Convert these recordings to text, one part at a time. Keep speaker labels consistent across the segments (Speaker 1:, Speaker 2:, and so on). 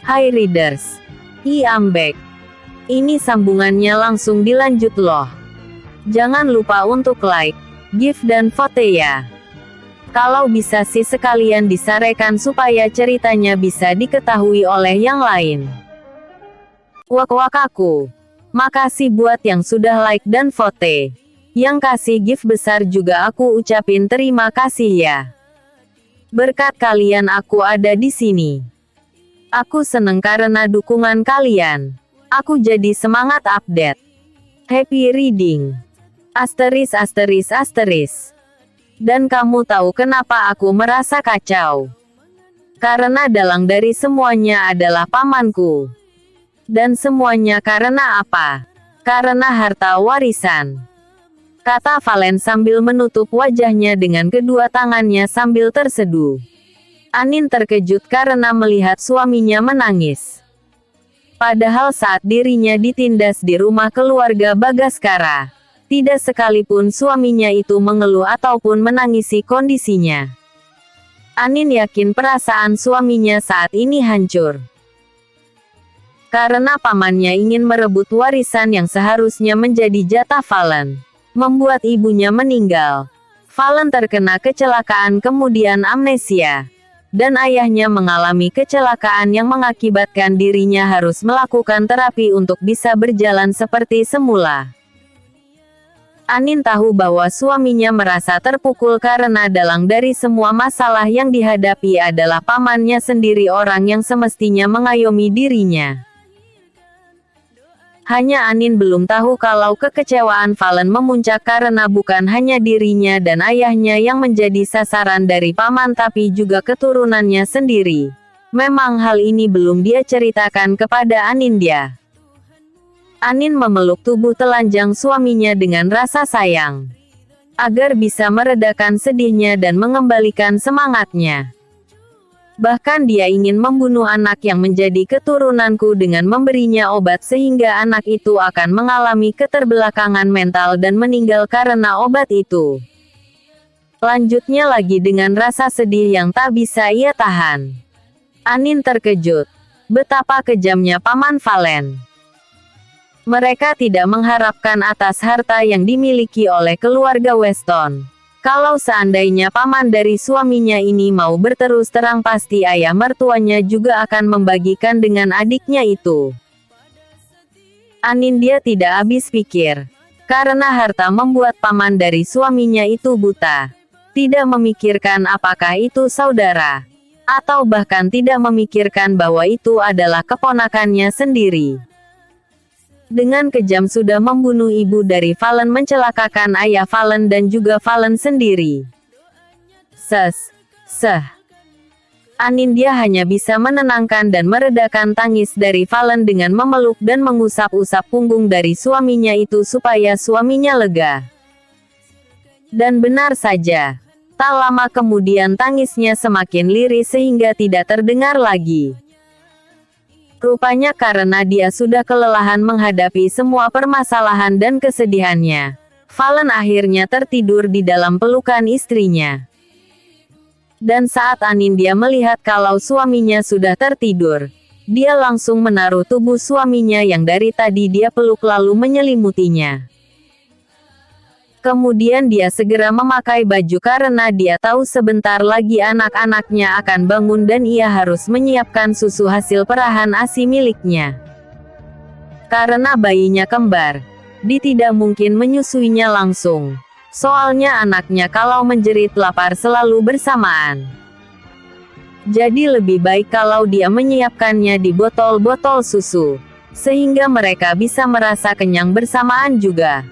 Speaker 1: Hai readers, I'm back. Ini sambungannya langsung dilanjut loh. Jangan lupa untuk like, give dan vote ya. Kalau bisa sih sekalian disarekan supaya ceritanya bisa diketahui oleh yang lain. Wak aku. Makasih buat yang sudah like dan vote. Yang kasih gift besar juga aku ucapin terima kasih ya. Berkat kalian aku ada di sini. Aku seneng karena dukungan kalian. Aku jadi semangat update. Happy reading. Asteris asteris asteris. Dan kamu tahu kenapa aku merasa kacau? Karena dalang dari semuanya adalah pamanku. Dan semuanya karena apa? Karena harta warisan. Kata Valen sambil menutup wajahnya dengan kedua tangannya sambil terseduh. Anin terkejut karena melihat suaminya menangis. Padahal saat dirinya ditindas di rumah keluarga Bagaskara, tidak sekalipun suaminya itu mengeluh ataupun menangisi kondisinya. Anin yakin perasaan suaminya saat ini hancur. Karena pamannya ingin merebut warisan yang seharusnya menjadi jatah Valen, membuat ibunya meninggal. Valen terkena kecelakaan kemudian amnesia. Dan ayahnya mengalami kecelakaan yang mengakibatkan dirinya harus melakukan terapi untuk bisa berjalan seperti semula. Anin tahu bahwa suaminya merasa terpukul karena dalang dari semua masalah yang dihadapi adalah pamannya sendiri, orang yang semestinya mengayomi dirinya. Hanya Anin belum tahu kalau kekecewaan Valen memuncak karena bukan hanya dirinya dan ayahnya yang menjadi sasaran dari paman tapi juga keturunannya sendiri. Memang hal ini belum dia ceritakan kepada Anindya. Anin memeluk tubuh telanjang suaminya dengan rasa sayang. Agar bisa meredakan sedihnya dan mengembalikan semangatnya. Bahkan dia ingin membunuh anak yang menjadi keturunanku dengan memberinya obat sehingga anak itu akan mengalami keterbelakangan mental dan meninggal karena obat itu. Lanjutnya lagi dengan rasa sedih yang tak bisa ia tahan. Anin terkejut. Betapa kejamnya paman Valen. Mereka tidak mengharapkan atas harta yang dimiliki oleh keluarga Weston. Kalau seandainya paman dari suaminya ini mau berterus terang pasti ayah mertuanya juga akan membagikan dengan adiknya itu. Anindya tidak habis pikir. Karena harta membuat paman dari suaminya itu buta. Tidak memikirkan apakah itu saudara. Atau bahkan tidak memikirkan bahwa itu adalah keponakannya sendiri. Dengan kejam sudah membunuh ibu dari Valen, mencelakakan ayah Valen dan juga Valen sendiri. Anindya hanya bisa menenangkan dan meredakan tangis dari Valen dengan memeluk dan mengusap-usap punggung dari suaminya itu supaya suaminya lega. Dan benar saja, tak lama kemudian tangisnya semakin lirih sehingga tidak terdengar lagi. Rupanya karena dia sudah kelelahan menghadapi semua permasalahan dan kesedihannya, Valen akhirnya tertidur di dalam pelukan istrinya. Dan saat Anindya melihat kalau suaminya sudah tertidur, dia langsung menaruh tubuh suaminya yang dari tadi dia peluk lalu menyelimutinya. Kemudian dia segera memakai baju karena dia tahu sebentar lagi anak-anaknya akan bangun dan ia harus menyiapkan susu hasil perahan ASI miliknya. Karena bayinya kembar, dia tidak mungkin menyusuinya langsung. Soalnya anaknya kalau menjerit lapar selalu bersamaan. Jadi lebih baik kalau dia menyiapkannya di botol-botol susu, sehingga mereka bisa merasa kenyang bersamaan juga.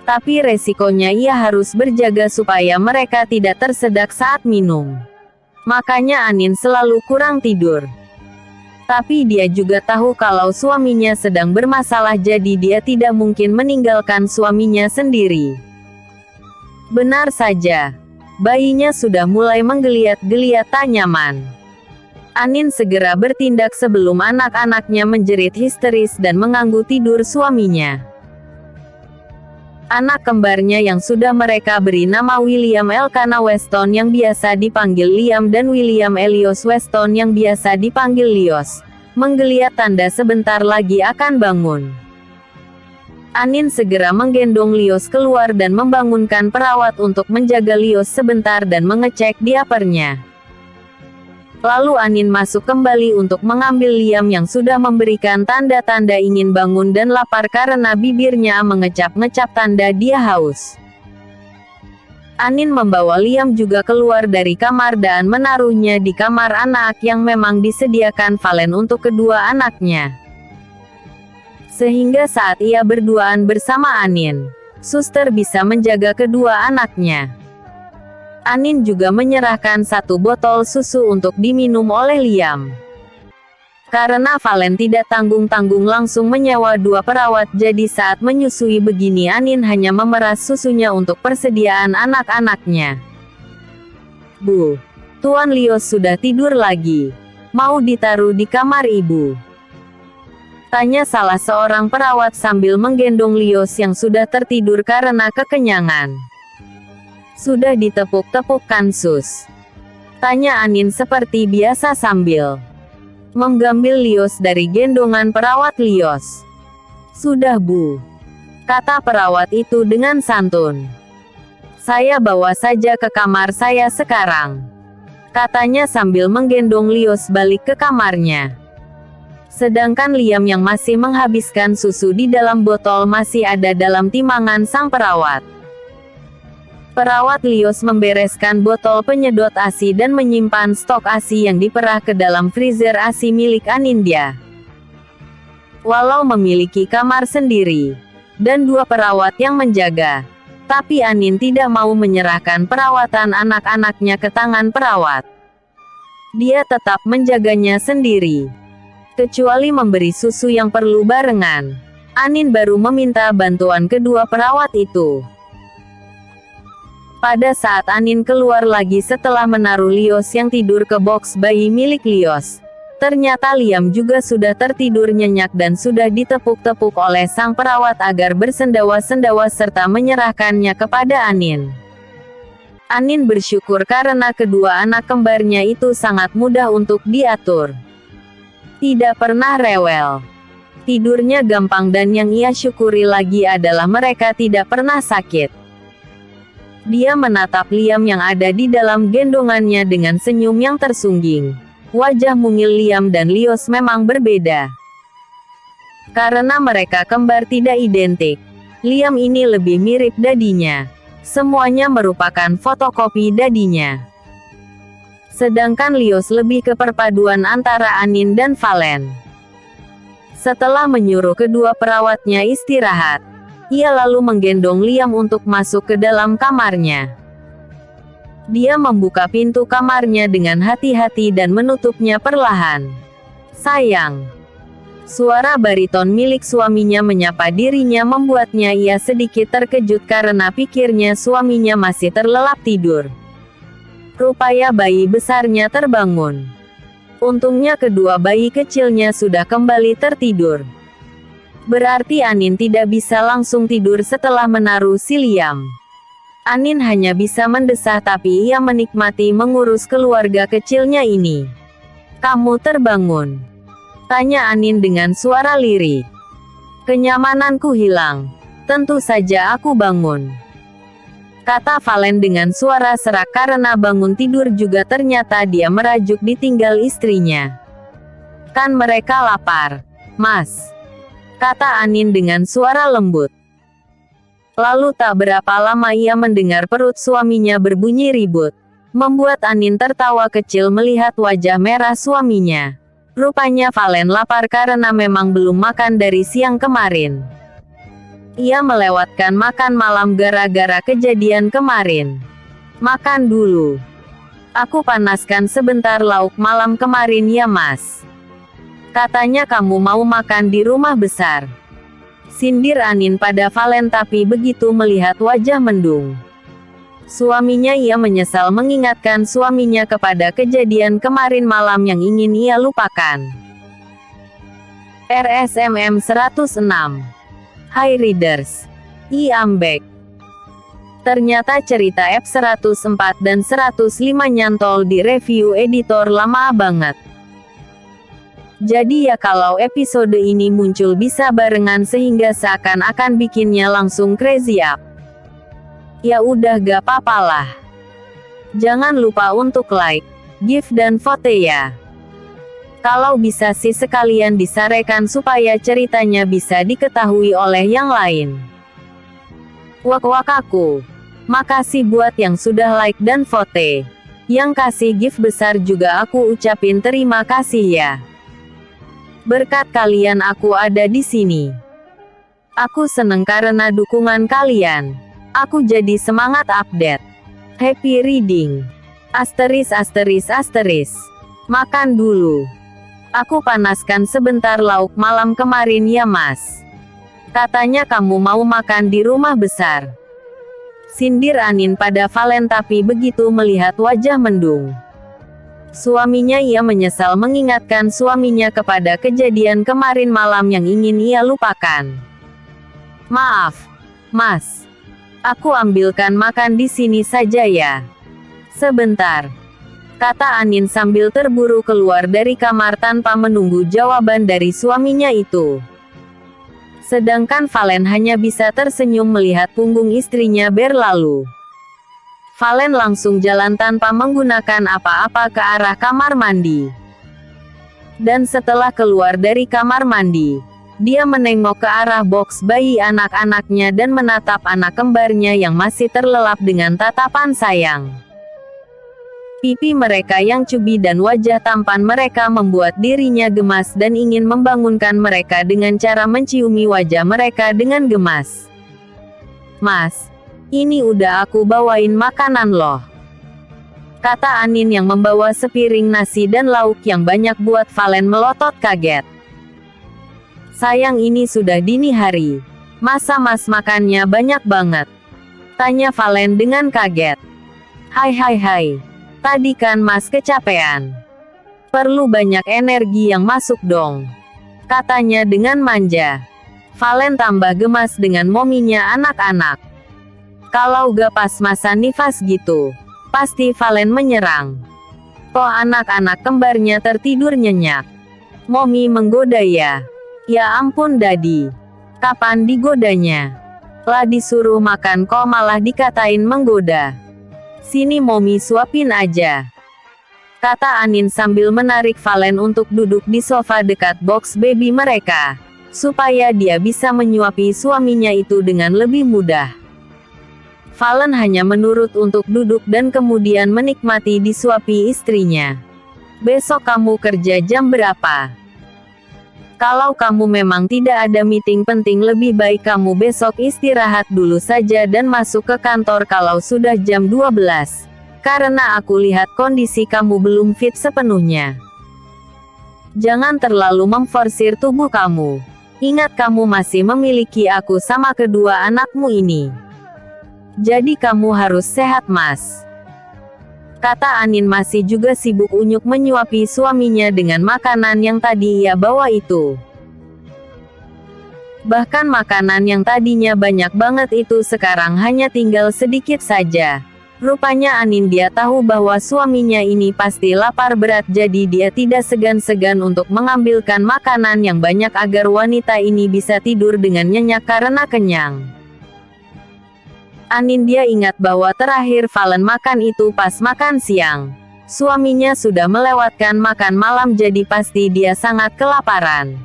Speaker 1: Tapi resikonya ia harus berjaga supaya mereka tidak tersedak saat minum. Makanya Anin selalu kurang tidur. Tapi dia juga tahu kalau suaminya sedang bermasalah jadi dia tidak mungkin meninggalkan suaminya sendiri. Benar saja, bayinya sudah mulai menggeliat-geliat tak nyaman. Anin segera bertindak sebelum anak-anaknya menjerit histeris dan mengganggu tidur suaminya. Anak kembarnya yang sudah mereka beri nama William Elkanah Weston yang biasa dipanggil Liam dan William Elios Weston yang biasa dipanggil Lios, menggeliat tanda sebentar lagi akan bangun. Anin segera menggendong Lios keluar dan membangunkan perawat untuk menjaga Lios sebentar dan mengecek diapernya. Lalu Anin masuk kembali untuk mengambil Liam yang sudah memberikan tanda-tanda ingin bangun dan lapar karena bibirnya mengecap-ngecap tanda dia haus. Anin membawa Liam juga keluar dari kamar dan menaruhnya di kamar anak yang memang disediakan Valen untuk kedua anaknya. Sehingga saat ia berduaan bersama Anin, suster bisa menjaga kedua anaknya. Anin juga menyerahkan 1 botol susu untuk diminum oleh Liam. Karena Valen tidak tanggung-tanggung langsung menyewa 2 perawat, jadi saat menyusui begini Anin hanya memeras susunya untuk persediaan anak-anaknya. Bu, Tuan Lios sudah tidur lagi. Mau ditaruh di kamar ibu? Tanya salah seorang perawat sambil menggendong Lios yang sudah tertidur karena kekenyangan. Sudah ditepuk-tepukkan sus? Tanya Anin seperti biasa sambil mengambil Lios dari gendongan perawat Lios. Sudah bu, kata perawat itu dengan santun. Saya bawa saja ke kamar saya sekarang, katanya sambil menggendong Lios balik ke kamarnya. Sedangkan Liam yang masih menghabiskan susu di dalam botol masih ada dalam timbangan sang perawat. Perawat Lios membereskan botol penyedot ASI dan menyimpan stok ASI yang diperah ke dalam freezer ASI milik Anindya. Walau memiliki kamar sendiri dan 2 perawat yang menjaga, tapi Anin tidak mau menyerahkan perawatan anak-anaknya ke tangan perawat. Dia tetap menjaganya sendiri. Kecuali memberi susu yang perlu barengan, Anin baru meminta bantuan kedua perawat itu. Pada saat Anin keluar lagi setelah menaruh Lios yang tidur ke box bayi milik Lios, ternyata Liam juga sudah tertidur nyenyak dan sudah ditepuk-tepuk oleh sang perawat agar bersendawa-sendawa serta menyerahkannya kepada Anin. Anin bersyukur karena kedua anak kembarnya itu sangat mudah untuk diatur. Tidak pernah rewel. Tidurnya gampang dan yang ia syukuri lagi adalah mereka tidak pernah sakit. Dia menatap Liam yang ada di dalam gendongannya dengan senyum yang tersungging. Wajah mungil Liam dan Lios memang berbeda. Karena mereka kembar tidak identik, Liam ini lebih mirip dadinya. Semuanya merupakan fotokopi dadinya. Sedangkan Lios lebih ke perpaduan antara Anin dan Valen. Setelah menyuruh kedua perawatnya istirahat, ia lalu menggendong Liam untuk masuk ke dalam kamarnya. Dia membuka pintu kamarnya dengan hati-hati dan menutupnya perlahan. Sayang. Suara bariton milik suaminya menyapa dirinya membuatnya ia sedikit terkejut karena pikirnya suaminya masih terlelap tidur. Rupanya bayi besarnya terbangun. Untungnya kedua bayi kecilnya sudah kembali tertidur. Berarti Anin tidak bisa langsung tidur setelah menaruh si Liam. Anin hanya bisa mendesah tapi ia menikmati mengurus keluarga kecilnya ini. Kamu terbangun? Tanya Anin dengan suara lirih. Kenyamananku hilang. Tentu saja aku bangun. Kata Valen dengan suara serak karena bangun tidur juga ternyata dia merajuk ditinggal istrinya. Kan mereka lapar, Mas. Kata Anin dengan suara lembut. Lalu tak berapa lama ia mendengar perut suaminya berbunyi ribut. Membuat Anin tertawa kecil melihat wajah merah suaminya. Rupanya Valen lapar karena memang belum makan dari siang kemarin. Ia melewatkan makan malam gara-gara kejadian kemarin. Makan dulu. Aku panaskan sebentar lauk malam kemarin ya Mas. Katanya kamu mau makan di rumah besar. Sindir Anin pada Valen tapi begitu melihat wajah mendung suaminya ia menyesal mengingatkan suaminya kepada kejadian kemarin malam yang ingin ia lupakan. RSMM 106. Hai readers. Ambek. Ternyata cerita F104 dan 105 nyantol di review editor lama banget. Jadi ya kalau episode ini muncul bisa barengan sehingga seakan-akan bikinnya langsung crazy up. Ya udah gak papalah. Jangan lupa untuk like, give dan vote ya. Kalau bisa sih sekalian disarekan supaya ceritanya bisa diketahui oleh yang lain. Wak aku. Makasih buat yang sudah like dan vote. Yang kasih gift besar juga aku ucapin terima kasih ya. Berkat kalian aku ada di sini. Aku seneng karena dukungan kalian. Aku jadi semangat update. Happy reading. Asteris. Makan dulu. Aku panaskan sebentar lauk malam kemarin ya mas. Katanya kamu mau makan di rumah besar. Sindir Anin pada Valen tapi begitu melihat wajah mendung suaminya ia menyesal mengingatkan suaminya kepada kejadian kemarin malam yang ingin ia lupakan. Maaf, mas. Aku ambilkan makan di sini saja ya. Sebentar. Kata Anin sambil terburu keluar dari kamar tanpa menunggu jawaban dari suaminya itu. Sedangkan Valen hanya bisa tersenyum melihat punggung istrinya berlalu. Valen langsung jalan tanpa menggunakan apa-apa ke arah kamar mandi. Dan setelah keluar dari kamar mandi, dia menengok ke arah box bayi anak-anaknya dan menatap anak kembarnya yang masih terlelap dengan tatapan sayang. Pipi mereka yang cubi dan wajah tampan mereka membuat dirinya gemas dan ingin membangunkan mereka dengan cara menciumi wajah mereka dengan gemas. Mas, ini udah aku bawain makanan loh. Kata Anin yang membawa sepiring nasi dan lauk yang banyak buat Valen melotot kaget. Sayang ini sudah dini hari. Masa mas makannya banyak banget? Tanya Valen dengan kaget. Hai. Tadi kan mas kecapean. Perlu banyak energi yang masuk dong. Katanya dengan manja. Valen tambah gemas dengan mominya anak-anak. Kalau gak pas masa nifas gitu, pasti Valen menyerang. Kok anak-anak kembarnya tertidur nyenyak? Momi menggoda ya? Ya ampun Dadi. Kapan digodanya? Lah disuruh makan kok malah dikatain menggoda. Sini Momi suapin aja. Kata Anin sambil menarik Valen untuk duduk di sofa dekat box baby mereka. Supaya dia bisa menyuapi suaminya itu dengan lebih mudah. Valen hanya menurut untuk duduk dan kemudian menikmati disuapi istrinya. Besok kamu kerja jam berapa? Kalau kamu memang tidak ada meeting penting lebih baik kamu besok istirahat dulu saja dan masuk ke kantor kalau sudah jam 12. Karena aku lihat kondisi kamu belum fit sepenuhnya. Jangan terlalu memforsir tubuh kamu. Ingat kamu masih memiliki aku sama kedua anakmu ini. Jadi kamu harus sehat mas. Kata Anin masih juga sibuk unyuk menyuapi suaminya dengan makanan yang tadi ia bawa itu. Bahkan makanan yang tadinya banyak banget itu sekarang hanya tinggal sedikit saja. Rupanya Anin dia tahu bahwa suaminya ini pasti lapar berat jadi dia tidak segan-segan untuk mengambilkan makanan yang banyak agar wanita ini bisa tidur dengan nyenyak karena kenyang. Anin dia ingat bahwa terakhir Valen makan itu pas makan siang. Suaminya sudah melewatkan makan malam jadi pasti dia sangat kelaparan.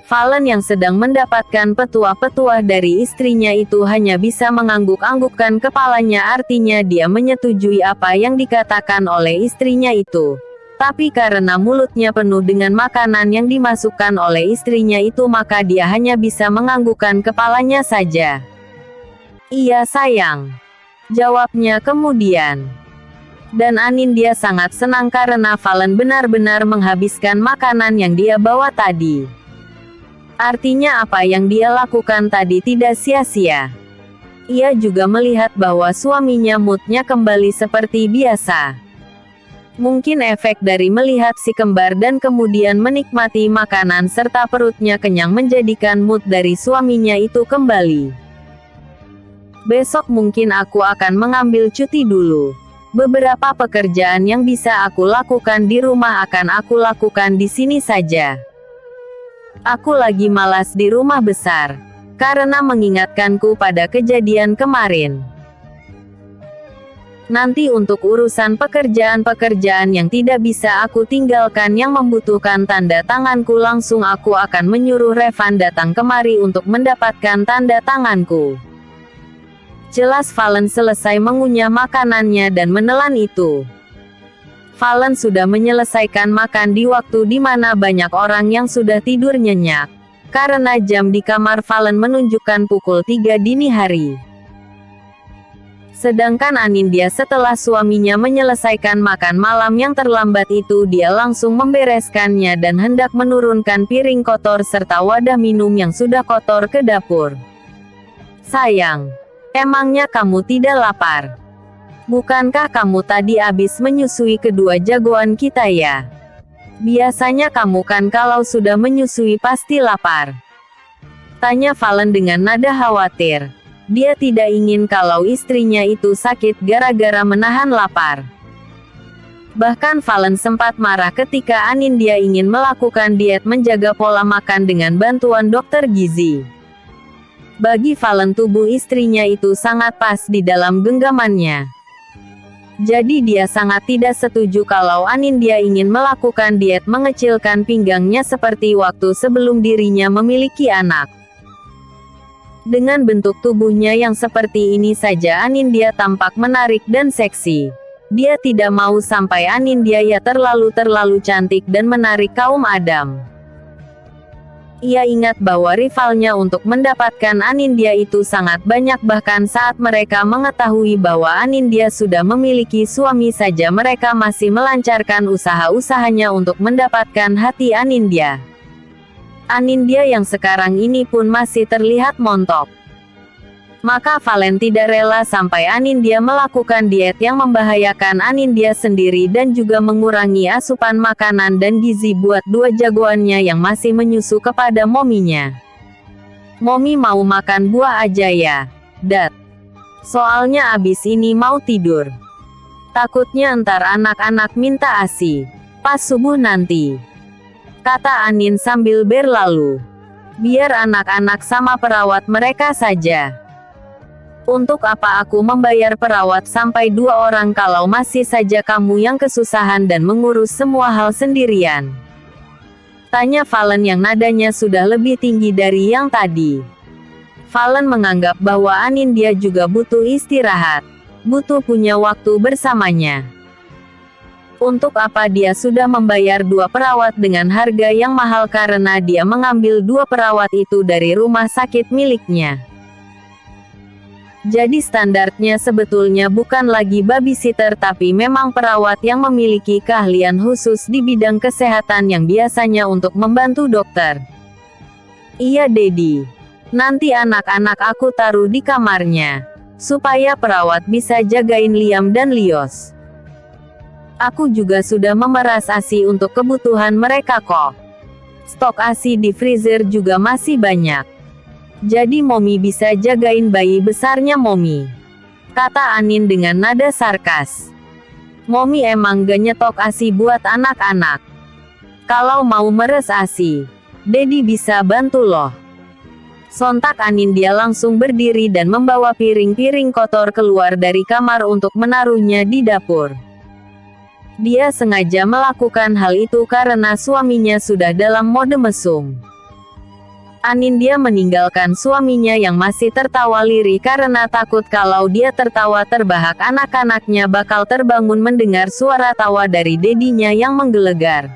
Speaker 1: Valen yang sedang mendapatkan petuah-petuah dari istrinya itu hanya bisa mengangguk-anggukkan kepalanya artinya dia menyetujui apa yang dikatakan oleh istrinya itu. Tapi karena mulutnya penuh dengan makanan yang dimasukkan oleh istrinya itu maka dia hanya bisa menganggukkan kepalanya saja. Iya sayang. Jawabnya kemudian. Dan Anin dia sangat senang karena Valen benar-benar menghabiskan makanan yang dia bawa tadi. Artinya apa yang dia lakukan tadi tidak sia-sia. Ia juga melihat bahwa suaminya moodnya kembali seperti biasa. Mungkin efek dari melihat si kembar dan kemudian menikmati makanan serta perutnya kenyang menjadikan mood dari suaminya itu kembali. Besok mungkin aku akan mengambil cuti dulu. Beberapa pekerjaan yang bisa aku lakukan di rumah akan aku lakukan di sini saja. Aku lagi malas di rumah besar, karena mengingatkanku pada kejadian kemarin. Nanti untuk urusan pekerjaan-pekerjaan yang tidak bisa aku tinggalkan yang membutuhkan tanda tanganku langsung aku akan menyuruh Revan datang kemari untuk mendapatkan tanda tanganku. Jelas Valen selesai mengunyah makanannya dan menelan itu. Valen sudah menyelesaikan makan di waktu di mana banyak orang yang sudah tidur nyenyak. Karena jam di kamar Valen menunjukkan pukul 3 dini hari. Sedangkan Anindya setelah suaminya menyelesaikan makan malam yang terlambat itu dia langsung membereskannya dan hendak menurunkan piring kotor serta wadah minum yang sudah kotor ke dapur. Sayang, emangnya kamu tidak lapar? Bukankah kamu tadi habis menyusui kedua jagoan kita ya? Biasanya kamu kan kalau sudah menyusui pasti lapar. Tanya Valen dengan nada khawatir. Dia tidak ingin kalau istrinya itu sakit gara-gara menahan lapar. Bahkan Valen sempat marah ketika Anindya ingin melakukan diet menjaga pola makan dengan bantuan dokter gizi. Bagi Valen tubuh istrinya itu sangat pas di dalam genggamannya. Jadi dia sangat tidak setuju kalau Anindya ingin melakukan diet mengecilkan pinggangnya seperti waktu sebelum dirinya memiliki anak. Dengan bentuk tubuhnya yang seperti ini saja Anindya tampak menarik dan seksi. Dia tidak mau sampai Anindya ya terlalu cantik dan menarik kaum Adam. Ia ingat bahwa rivalnya untuk mendapatkan Anindya itu sangat banyak bahkan saat mereka mengetahui bahwa Anindya sudah memiliki suami saja mereka masih melancarkan usaha-usahanya untuk mendapatkan hati Anindya. Anindya yang sekarang ini pun masih terlihat montok. Maka Valen tidak rela sampai Anindya melakukan diet yang membahayakan Anindya sendiri dan juga mengurangi asupan makanan dan gizi buat dua jagoannya yang masih menyusu kepada mominya. Momi mau makan buah aja ya, Dad. Soalnya abis ini mau tidur. Takutnya ntar anak-anak minta ASI. Pas subuh nanti. Kata Anin sambil berlalu. Biar anak-anak sama perawat mereka saja. Untuk apa aku membayar perawat sampai 2 orang kalau masih saja kamu yang kesusahan dan mengurus semua hal sendirian? Tanya Valen yang nadanya sudah lebih tinggi dari yang tadi. Valen menganggap bahwa Anindya juga butuh istirahat. Butuh punya waktu bersamanya. Untuk apa dia sudah membayar 2 perawat dengan harga yang mahal karena dia mengambil 2 perawat itu dari rumah sakit miliknya. Jadi standarnya sebetulnya bukan lagi babysitter tapi memang perawat yang memiliki keahlian khusus di bidang kesehatan yang biasanya untuk membantu dokter. Iya Dedi. Nanti anak-anak aku taruh di kamarnya. Supaya perawat bisa jagain Liam dan Lios. Aku juga sudah memeras ASI untuk kebutuhan mereka kok. Stok ASI di freezer juga masih banyak. Jadi Momi bisa jagain bayi besarnya Momi. Kata Anin dengan nada sarkas. Momi emang gak nyetok ASI buat anak-anak. Kalau mau meres ASI, Dedi bisa bantu loh. Sontak Anindya langsung berdiri dan membawa piring-piring kotor keluar dari kamar untuk menaruhnya di dapur. Dia sengaja melakukan hal itu karena suaminya sudah dalam mode mesum. Anindya meninggalkan suaminya yang masih tertawa lirih karena takut kalau dia tertawa terbahak anak-anaknya bakal terbangun mendengar suara tawa dari dedinya yang menggelegar.